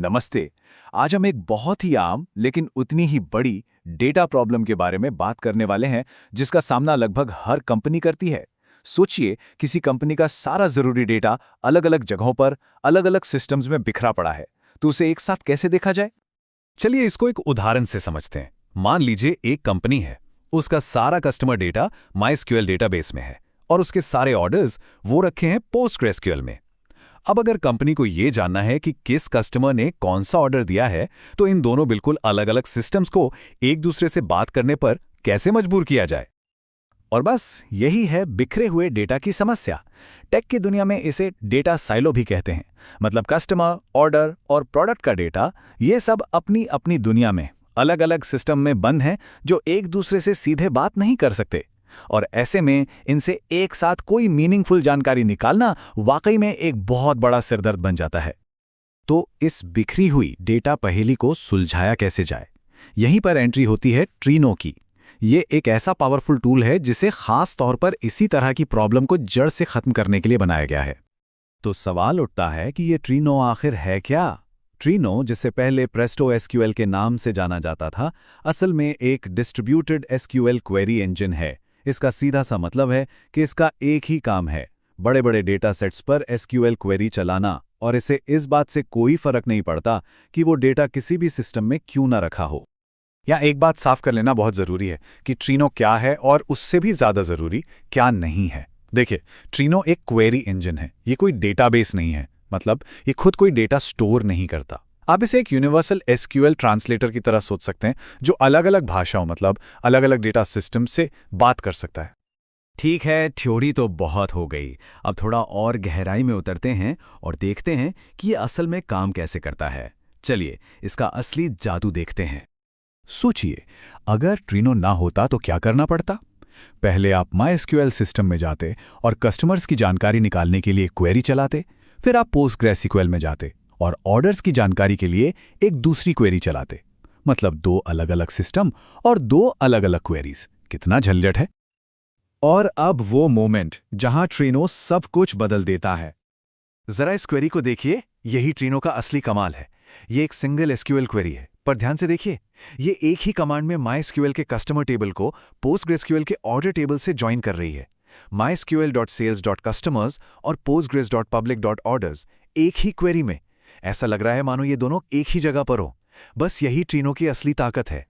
नमस्ते। आज हम एक बहुत ही आम लेकिन उतनी ही बड़ी डेटा प्रॉब्लम के बारे में बात करने वाले हैं जिसका सामना लगभग हर कंपनी करती है। सोचिए, किसी कंपनी का सारा जरूरी डेटा अलग-अलग जगहों पर अलग-अलग सिस्टम्स में बिखरा पड़ा है, तो उसे एक साथ कैसे देखा जाए? चलिए इसको एक उदाहरण से समझते हैं। मान लीजिए एक कंपनी है, उसका सारा कस्टमर डेटा माइस्क्यूएल डेटाबेस में है और उसके सारे ऑर्डर्स वो रखे हैं पोस्टग्रेसक्यूएल में। अब अगर कंपनी को ये जानना है कि किस कस्टमर ने कौन सा ऑर्डर दिया है, तो इन दोनों बिल्कुल अलग-अलग सिस्टम्स को एक दूसरे से बात करने पर कैसे मजबूर किया जाए। और बस यही है बिखरे हुए डेटा की समस्या। टेक की दुनिया में इसे डेटा साइलो भी कहते हैं। मतलब कस्टमर, ऑर्डर और प्रोडक्ट का डेटा, ये सब अपनी अपनी दुनिया में अलग-अलग सिस्टम में बंद हैं जो एक दूसरे से सीधे बात नहीं कर सकते। और ऐसे में इनसे एक साथ कोई मीनिंगफुल जानकारी निकालना वाकई में एक बहुत बड़ा सिरदर्द बन जाता है। तो इस बिखरी हुई डेटा पहेली को सुलझाया कैसे जाए? यहीं पर एंट्री होती है ट्रीनो की। ये एक ऐसा पावरफुल टूल है जिसे खास तौर पर इसी तरह की प्रॉब्लम को जड़ से खत्म करने के लिए बनाया गया है। तो सवाल उठता है कि ये ट्रीनो आखिर है क्या? ट्रीनो, जिसे पहले प्रेस्टो एसक्यूएल के नाम से जाना जाता था, असल में एक डिस्ट्रीब्यूटेड एसक्यूएल क्वेरी इंजन है। इसका सीधा सा मतलब है कि इसका एक ही काम है, बड़े बड़े डेटा सेट्स पर एसक्यूएल क्वेरी चलाना, और इसे इस बात से कोई फर्क नहीं पड़ता कि वो डेटा किसी भी सिस्टम में क्यों ना रखा हो। यहाँ एक बात साफ कर लेना बहुत ज़रूरी है कि ट्रीनो क्या है और उससे भी ज़्यादा ज़रूरी क्या नहीं है। देखिए, ट्रीनो एक क्वेरी इंजन है, ये कोई डेटाबेस नहीं है। मतलब ये खुद कोई डेटा स्टोर नहीं करता। आप इसे एक यूनिवर्सल एसक्यूएल ट्रांसलेटर की तरह सोच सकते हैं, जो अलग-अलग भाषाओं मतलब अलग-अलग डेटा सिस्टम से बात कर सकता है। ठीक है, थ्योरी तो बहुत हो गई। अब थोड़ा और गहराई में उतरते हैं और देखते हैं कि ये असल में काम कैसे करता है। चलिए इसका असली जादू देखते हैं। सोचिए, अगर ट्रीनो ना होता तो क्या करना पड़ता? पहले आप माइस्क्यूएल सिस्टम में जाते और कस्टमर्स की जानकारी निकालने के लिए क्वेरी चलाते। फिर आप पोस्टग्रेसक्यूएल में जाते और ऑर्डर्स की जानकारी के लिए एक दूसरी क्वेरी चलाते। मतलब दो अलग-अलग सिस्टम और दो अलग-अलग क्वेरीज। कितना झंझट है। और अब वो मोमेंट जहां ट्रीनो सब कुछ बदल देता है। जरा इस क्वेरी को देखिए, यही ट्रीनो का असली कमाल है। ये एक सिंगल एसक्यूएल क्वेरी है, पर ध्यान से देखिए, ये एक ही कमांड में माइस्क्यूएल के कस्टमर टेबल को पोस्टग्रेसक्यूएल के ऑर्डर टेबल से ज्वाइन कर रही है। mysql.sales.customers और postgres.public.orders एक ही क्वेरी में। ऐसा लग रहा है मानो ये दोनों एक ही जगह पर हो। बस यही ट्रीनो की असली ताकत है।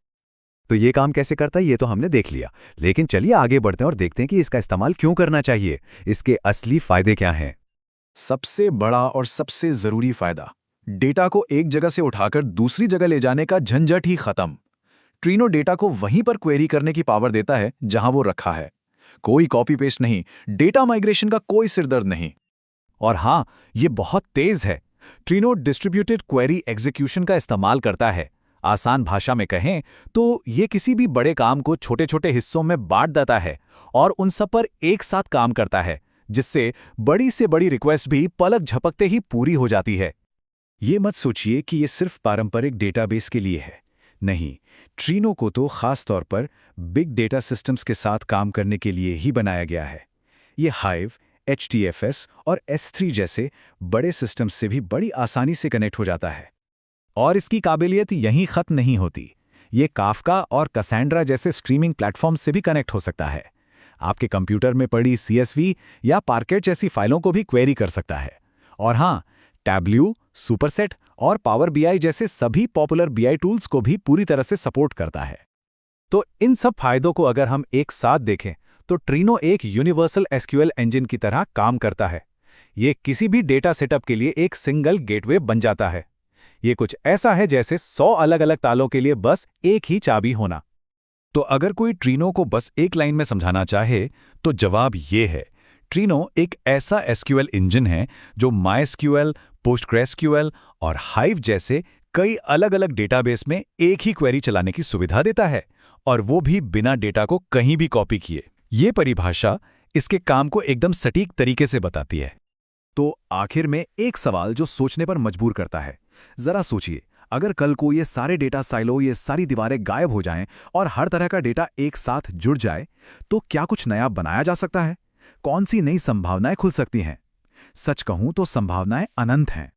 तो ये काम कैसे करता है ये तो हमने देख लिया, लेकिन चलिए आगे बढ़ते हैं और देखते हैं कि इसका इस्तेमाल क्यों करना चाहिए, इसके असली फायदे क्या हैं। सबसे बड़ा और सबसे जरूरी फायदा, डेटा को एक जगह से उठाकर दूसरी जगह ले जाने का झंझट ही खत्म। ट्रीनो डेटा को वहीं पर क्वेरी करने की पावर देता है जहां वो रखा है। कोई कॉपी पेस्ट नहीं, डेटा माइग्रेशन का कोई सिरदर्द नहीं। और हां, ये बहुत तेज है। ट्रीनो डिस्ट्रीब्यूटेड क्वेरी एग्जीक्यूशन का इस्तेमाल करता है। आसान भाषा में कहें तो ये किसी भी बड़े काम को छोटे छोटे हिस्सों में बांट देता है और उन सब पर एक साथ काम करता है, जिससे बड़ी से बड़ी रिक्वेस्ट भी पलक झपकते ही पूरी हो जाती है। ये मत सोचिए कि ये सिर्फ पारंपरिक डेटाबेस के लिए है। नहीं, ट्रीनो को तो खास तौर पर बिग डेटा सिस्टम्स के साथ काम करने के लिए ही बनाया गया है। ये हाइव, HDFS और S3 जैसे बड़े सिस्टम्स से भी बड़ी आसानी से कनेक्ट हो जाता है। और इसकी काबिलियत यहीं खत्म नहीं होती। ये काफका और कसेंड्रा जैसे स्ट्रीमिंग प्लेटफॉर्म से भी कनेक्ट हो सकता है। आपके कंप्यूटर में पड़ी CSV या पार्केट जैसी फाइलों को भी क्वेरी कर सकता है। और हाँ, टैब्ल्यू, सुपरसेट और पावर BI जैसे सभी पॉपुलर BI टूल्स को भी पूरी तरह से सपोर्ट करता है। तो इन सब फायदों को अगर हम एक साथ देखें तो ट्रीनो एक यूनिवर्सल एसक्यूएल इंजन की तरह काम करता है। ये किसी भी डेटा सेटअप के लिए एक सिंगल गेटवे बन जाता है। ये कुछ ऐसा है जैसे 100 अलग-अलग तालों के लिए बस एक ही चाबी होना। तो अगर कोई ट्रीनो को बस एक लाइन में समझाना चाहे तो जवाब ये है, ट्रीनो एक ऐसा एसक्यूएल इंजन है जो माइस्क्यूएल, पोस्टग्रेसक्यूएल और हाइव जैसे कई अलग-अलग डेटाबेस में एक ही क्वेरी चलाने की सुविधा देता है, और वो भी बिना डेटा को कहीं भी कॉपी किए। ये परिभाषा इसके काम को एकदम सटीक तरीके से बताती है। तो आखिर में एक सवाल जो सोचने पर मजबूर करता है। जरा सोचिए, अगर कल को ये सारे डेटा साइलो, ये सारी दीवारें गायब हो जाएं और हर तरह का डेटा एक साथ जुड़ जाए, तो क्या कुछ नया बनाया जा सकता है? कौन सी नई संभावनाएं खुल सकती हैं? सच कहूं तो संभावनाएं अनंत हैं।